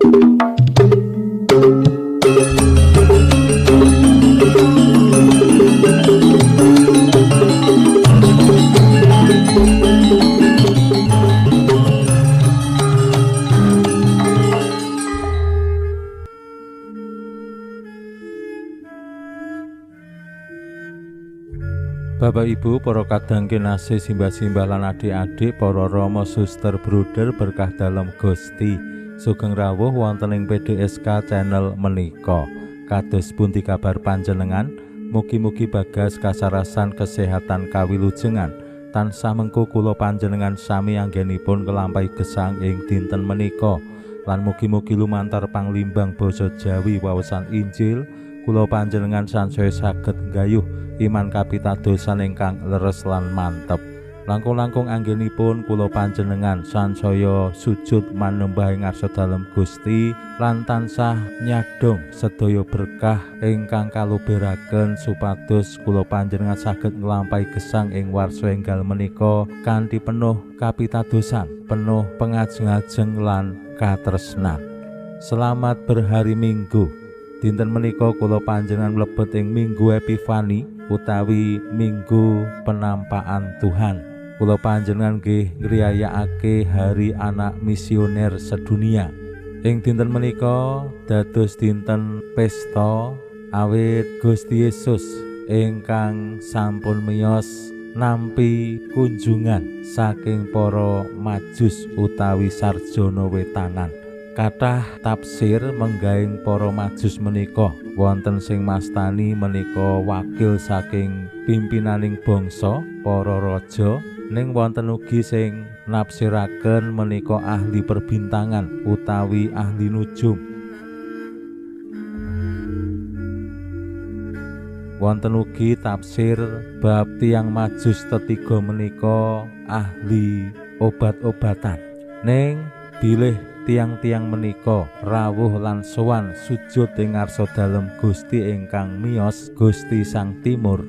Bapak Ibu, para kadang kinasih simbah-simbah lan adik-adik, para rama suster bruder berkah dalam Gusti, sugeng rawuh wonten ing PDSK channel menika. Kados pundi kabar panjenengan? Mugi-mugi bagas kasarasan kesehatan kawilujengan tansah mengko kula panjenengan sami anggenipun kelampahi gesang ing dinten menika, lan mugi-mugi lumantar panglimbang basa Jawi waosan Injil kula panjenengan sansaya saged nggayuh iman kapitadosan ingkang leres lan mantep. Langkung-langkung anggenipun kula panjenengan sansaya sujud manembah ing ngarsa dalem Gusti lan tansah nyadong sedaya berkah ingkang kaluberaken supados kula panjenengan saged nglampahi gesang ing warsa enggal menika kanthi penuh kapitadosan, penuh pengajeng-ajeng lan katresnan. Selamat berhari Minggu. Dinten menika kula panjenengan mlebet ing Minggu Epifani utawi Minggu Penampakan Tuhan. Kula panjenengan nggih ngriyayakake Hari Anak Misioner Sedunia. Ing dinten menika dados dinten pesta awit Gusti Yesus ingkang sampun miyos nampi kunjungan saking para Majus utawi sarjana wetanan. Kathah tafsir menggaing para Majus menika wonten sing mastani menika wakil saking pimpinaning bangsa para raja, ning wonten ugi sing nafsiraken menika ahli perbintangan utawi ahli nujum. Wonten ugi tafsir bab tiyang Majus tetiga menika ahli obat-obatan. Ning bilih tiang-tiang menika rawuh lan sowan sujud ing ngarsa dalem Gusti ingkang miyos, Gusti Sang Timur.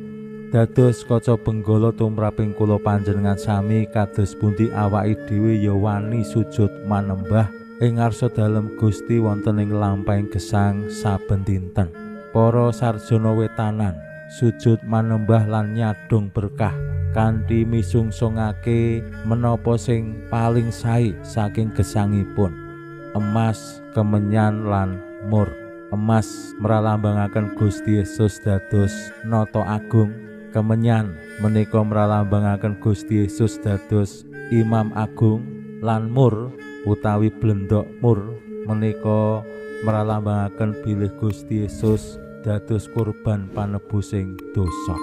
Dados kaca benggala tumraping kula panjenengan sami kados pundi awake dhewe ya wani sujud manembah ing ngarsa dalem Gusti wonten ing lampahing gesang saben dinten. Para sarjana wetanan sujud manembah lan nyadong berkah kanthi misungsungake menapa sing paling sae saking gesangipun. Emas, kemenyan lan mur. Emas mralambangaken Gusti Yesus dados nata agung, kemenyan menika mralambangaken Gusti Yesus dados Imam Agung, lan mur utawi blendok mur menika mralambangaken bilih Gusti Yesus dados kurban panebusing dosa.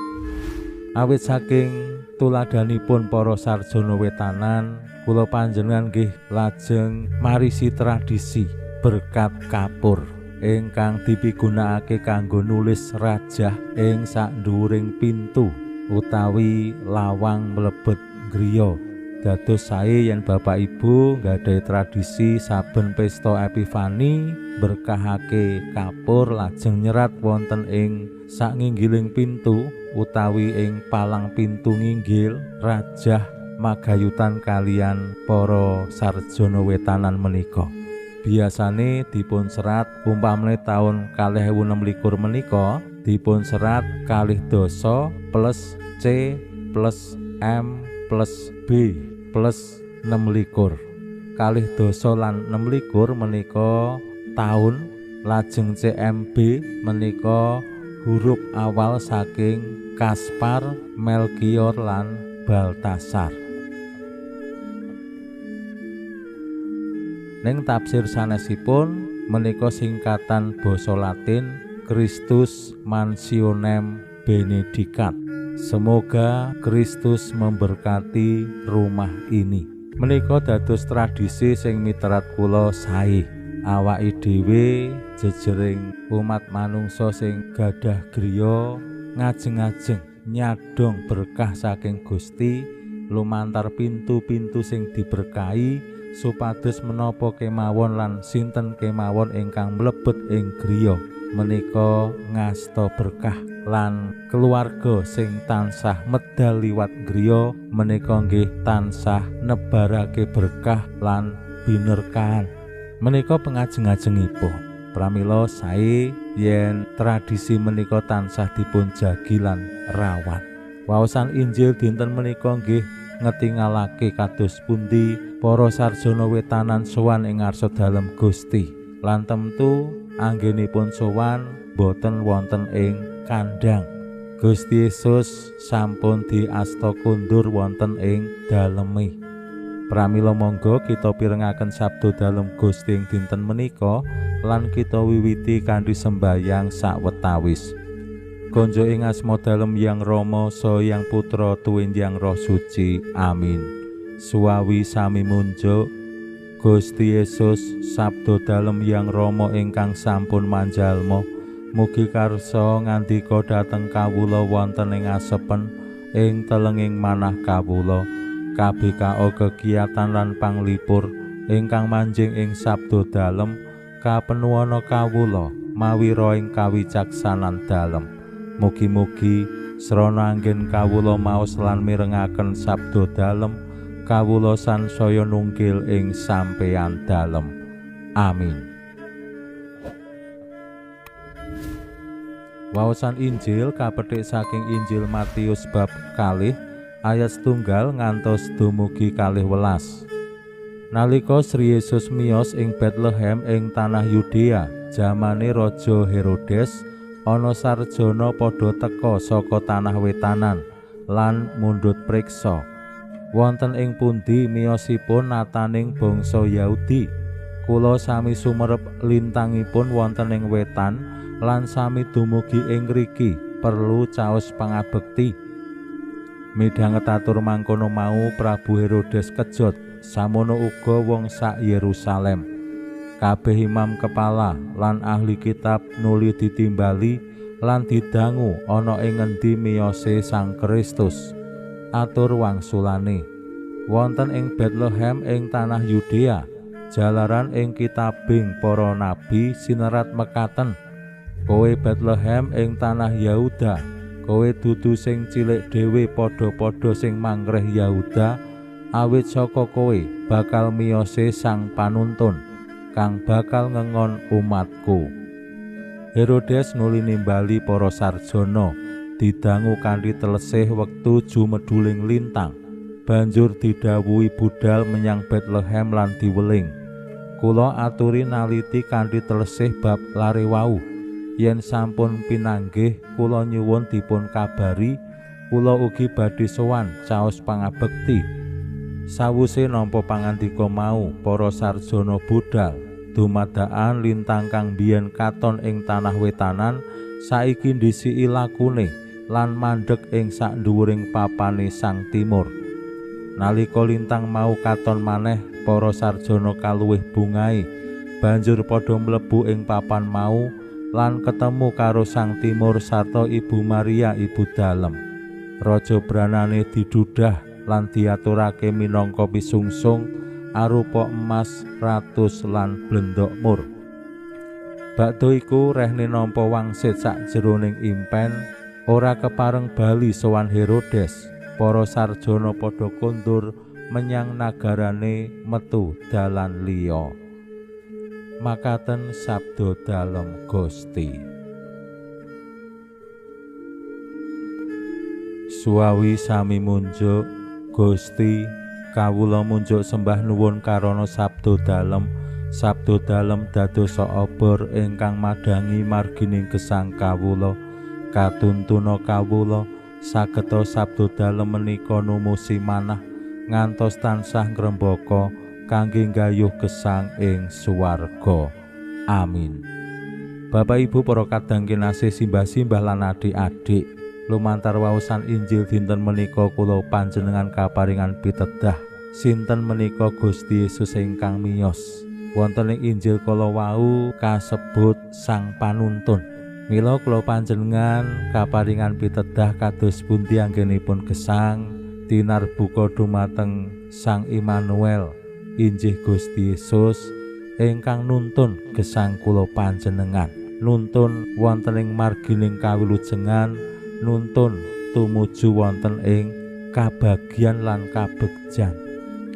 Awit saking tuladanipun para sarjana wetanan, kula panjenengan nggih lajeng marisi tradisi berkat kapur ingkang dipigunakake kanggo nulis rajah ing sakndhuwuring pintu utawi lawang mlebet griya. Dados sae yen Bapak Ibu nggadahi tradisi saben pesta Epifani berkahake kapur lajeng nyerat wonten ing saknginggiling pintu utawi ing palang pintu nginggil rajah magayutan kalian para sarjana wetanan menika. Biasane dipun serat umpamane taun 2026 menika dipun serat 2 dosa plus C plus M plus B plus 26. 2 dosa lan 26 menika taun, lajeng CMB menika huruf awal saking Kaspar, Melkior lan Baltasar. Ning tafsir sanesipun menika singkatan basa Latin Christus Mansionem Benedicat. Semoga Kristus memberkati rumah ini. Menika dados tradisi sing miterat kula sae. Awake dhewe jejering umat manungsa sing gadah griya ngajeng-ajeng nyadong berkah saking Gusti lumantar pintu-pintu sing diberkahi supados menapa kemawon lan sinten kemawon ingkang mlebet ing griya menika ngasta berkah lan keluarga sing tansah medal liwat griya menika nggih tansah nebarake berkah lan binerkahan. Menika pengajeng-ajengipun. Pramila sae yen tradisi menika tansah dipun jagi lan rawat. Waosan Injil dinten menika nggih ngetingalake kados pundi para sarjana wetanan sowan ing ngarsa dalem Gusti. Lan temtu anggenipun sowan boten wonten ing kandhang. Gusti Yesus sampun diasta kundur wonten ing daleme. Pramila monggo kita pirengaken sabda dalem Gusti ing dinten menika lan kita wiwiti kanthi sembahyang sawetawis. Konjo ing asma dalem Hyang Rama saha Hyang Putra tuwin Hyang Roh Suci. Amin. Suwawi sami munjuk Gusti Yesus sabda dalem Hyang Rama ingkang sampun manjalma, mugi karsa ngandika dhateng kawula wonten ing asepen ing telenging manah kawula. KBKO kegiatan lan panglipur ingkang manjing ing sabda dalem kapenuwana kawula mawi roing kawicaksanan dalem. Mugi-mugi srana anggen kawula maos lan mirengaken sabda dalem kawula sansaya nunggil ing sampeyan dalem. Amin. Waosan Injil kapetik saking Injil Matius bab 2 ayat 1 ngantos dumugi 12. Nalika Sri Yesus miyos ing Betlehem ing tanah Yudea, jamane Raja Herodes, ana sarjana padha teka saka tanah wetanan lan mundhut priksa. Wonten ing pundi miyosipun nataning bangsa Yahudi? Kula sami sumerep lintangipun wonten ing wetan lan sami dumugi ing ngriki perlu caos pangabekti. Midhanget atur mangkono mau Prabu Herodes kejot, samono uga wong sak Yerusalem. Kabeh imam kepala lan ahli kitab nuli ditimbali lan didangu ana ing ngendi miyose Sang Kristus. Atur wangsulane wonten ing Betlehem ing tanah Yudea, jalaran ing kitabing para nabi sinerat mekaten, kowe Betlehem ing tanah Yahuda, kowe dudu sing cilik dhewe padha-padha sing mangreh Yahuda, awit saka kowe bakal miyose Sang Panuntun kang bakal ngengon umatku. Herodes nuli nimbali para sarjana, didangu kanthi telesih wektu jumeduling lintang. Banjur didhawuhi budal menyang Betlehem lan diweling. Kula aturi naliti kanthi telesih bab lare wau. Yen sampun pinanggih kula nyuwun dipun kabari, kula ugi badhe sowan caos pangabekti. Sawuse nampa pangandika mau, para sarjana budal dumadakan lintang kang biyen katon ing tanah wetanan saiki ndisiki lakune lan mandheg ing sak dhuwuring papane sang timur. Nalika lintang mau katon maneh, para sarjana kaluwih bungahe banjur padha mlebu ing papan mau lan ketemu karo Sang Timur sarta Ibu Maria ibu dalem. Raja branane didudah lan diaturake minangka pisungsung arupa emas, ratus lan blendok mur. Bakda iku rehne nampa wangsit sakjeroning impen, ora kepareng bali sowan Herodes. Para sarjana padha kondur menyang nagarane metu dalan liya. Makaten sabda dalem Gusti. Suwawi sami munjuk Gusti, kawula munjuk sembah nuwun karana sabda dalem dadosa obor ingkang madangi margining gesang kawula. Katuntuna kawula sageta sabda dalem menika numusi manah ngantos tansah ngrembaka kangge nggayuh gesang ing swarga. Amin. Bapak Ibu para kadang kinasih simbah-simbah lan adik-adik, lumantar waosan Injil dinten menika kula panjenengan kaparingan pitedah sinten menika Gusti Yesus ingkang miyos. Wonten ing Injil kala wau kasebut Sang Panuntun. Mila kula panjenengan kaparingan pitedah kados pundi anggenipun gesang tinarbuka dumateng Sang Immanuel, injih Gusti Yesus ingkang nuntun gesang kula panjenengan, nuntun wonten ing margining kawilujengan, nuntun tumuju wonten ing kabagyan lan kabegjan.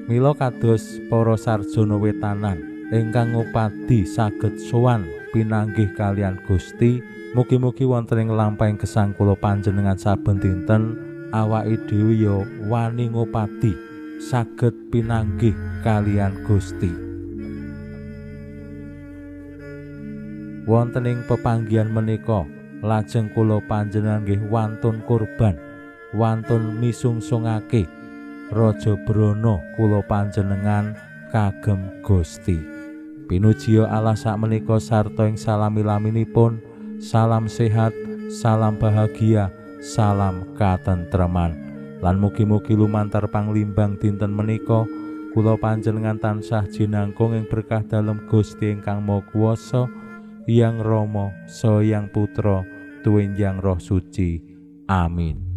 Mila kados para sarjana wetanan ingkang ngupadi saged sowan pinanggih kalian Gusti. Mugi-mugi wonten ing lampahing gesang kula panjenengan saben dinten awake dhewe ya wani ngupadi saged pinanggih kalian Gusti. Wonten ing pepanggihan menika lajeng kula panjenengan nggih wantun kurban, wantun misungsungake Raja Brana kula panjenengan kagem Gusti. Pinuji Allah sakmenika sarta ing salami-laminipun, salam sehat, salam bahagia, salam katentreman. Lan mugi-mugi lumantar panglimbang dinten menika kula panjenengan tansah jinangkung ing berkah dalem Gusti ingkang Maha Kuwasa, Hyang Rama saha Hyang Putra tuwinjang Roh Suci. Amin.